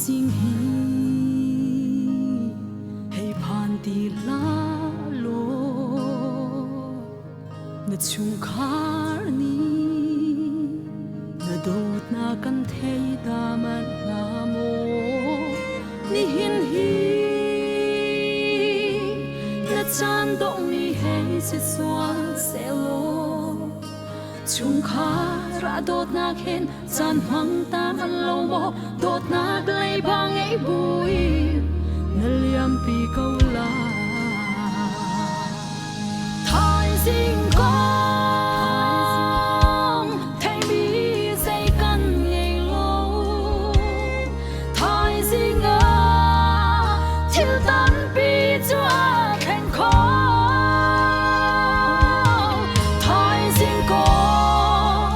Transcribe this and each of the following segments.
riêng hi hay phan đi lá lô na chung khar ni na dot na kan thei da man na mo ni hin hi na chan dong ni hay se suan se lo chung khar dot na khen chan hang ta man lo mo dot na glei bang ei bui na liam pi câu la thai sing con thay mi say căn ngày lâu thai sing a thiếu tan pi cho thành khó thai sing con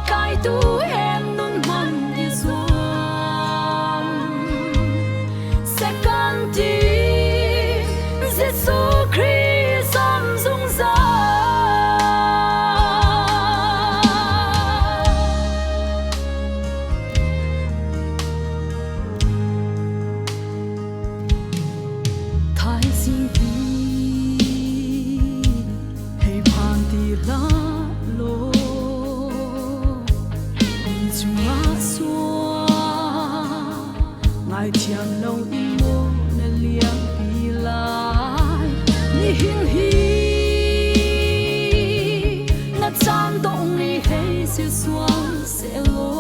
cái tu em nun man đi xuân sẽ căn ti Jesus Christ sam dung ra thai sing hi hay phan ti la lo ni chung a xua ngài chiang lâu in mo na liang pi lai ni hin hi na chan dong ni hay se suang se lo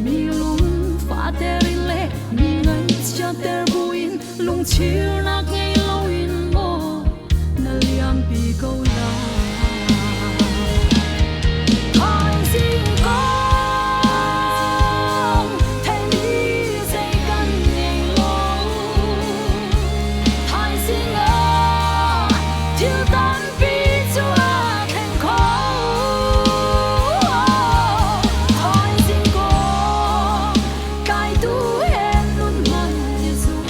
mi lung fa ter le mi ngai cha ter buin lung chiu na ngay lâu in mo na liang pi câu la thai sing con thay mi say căn ngày lâu thai sing a thiếu tan pi cho thành khó thai sing con cái tu em luôn man đi xuân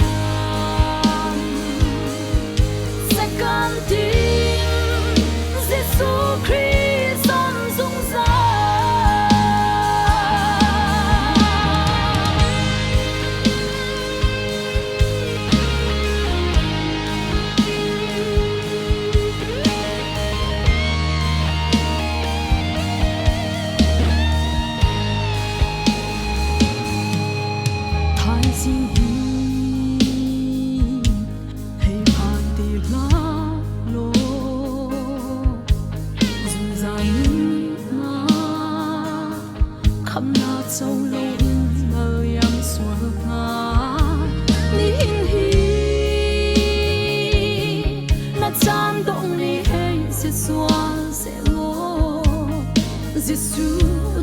sẽ căn tin Jesus Christ sam dung ra thai sing hi hay phan ti la lo dung ra ni na kham na châu lo in nơi yam xuân nga ni hin hi na chan dong ni hay se suan se lo Giêsu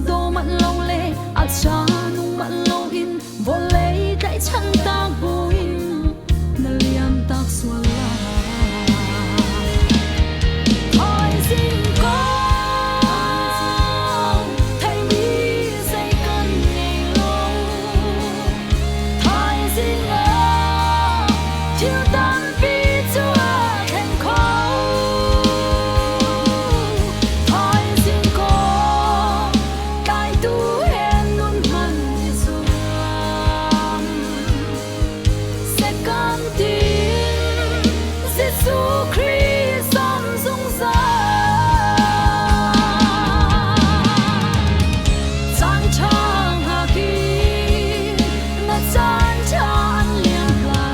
do man lo le a cha nung man lo in vô lấy đại chân ta buin na liam tak suan la thai sing con thay mi say căn ngày lâu thai sing a thiếu tan pi cho thành khó thai sing con cái tu em luôn man đi xuân sẽ căn tin Jesus Christ sam dung ra chan chang ha ki na chan chan liang la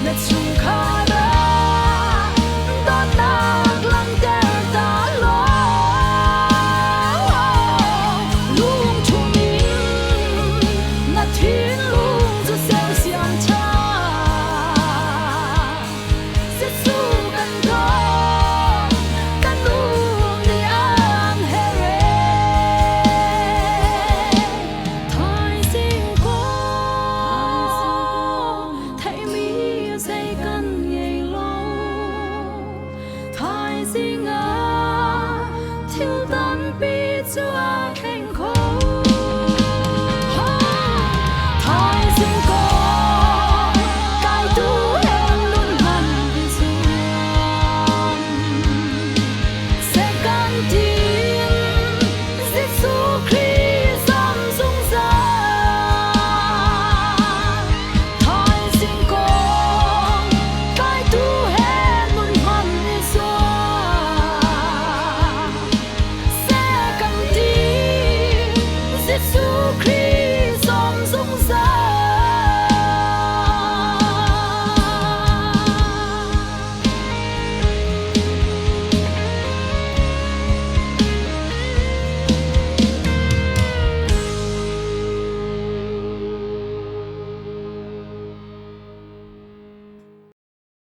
na chung kha ra da na lang ter da lo lung chu min na thiên lung cho sao xiang cha sẽ su căn đó căn lung đi an hè re thai sing con thay mi say căn ngày lâu thai sing a thiếu tan pi cho thành